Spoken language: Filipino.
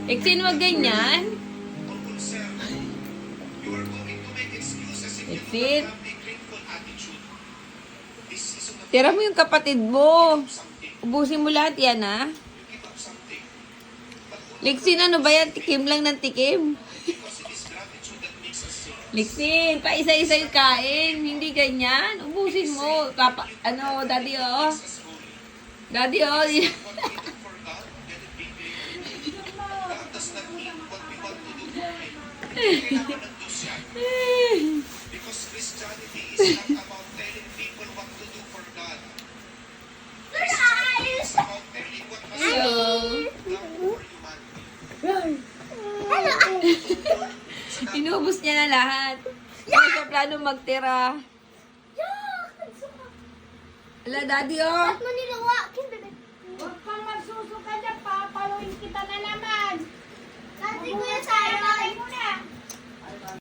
Iksin, wag ganyan. Iksin. Tira mo yung kapatid mo. Ubusin mo lahat yan, ha? Liksin, ano ba yan? Tikim lang ng tikim. Liksin, pa isa-isa yung kain. Hindi ganyan. Ubusin mo. Daddy, oh. Daddy, oh. Because Christianity is not about telling people what to do for God. Christianity is about telling what must be done for humanity. Inubos niya na lahat. Hindi siya plano magtira. Ala, Daddy, oh.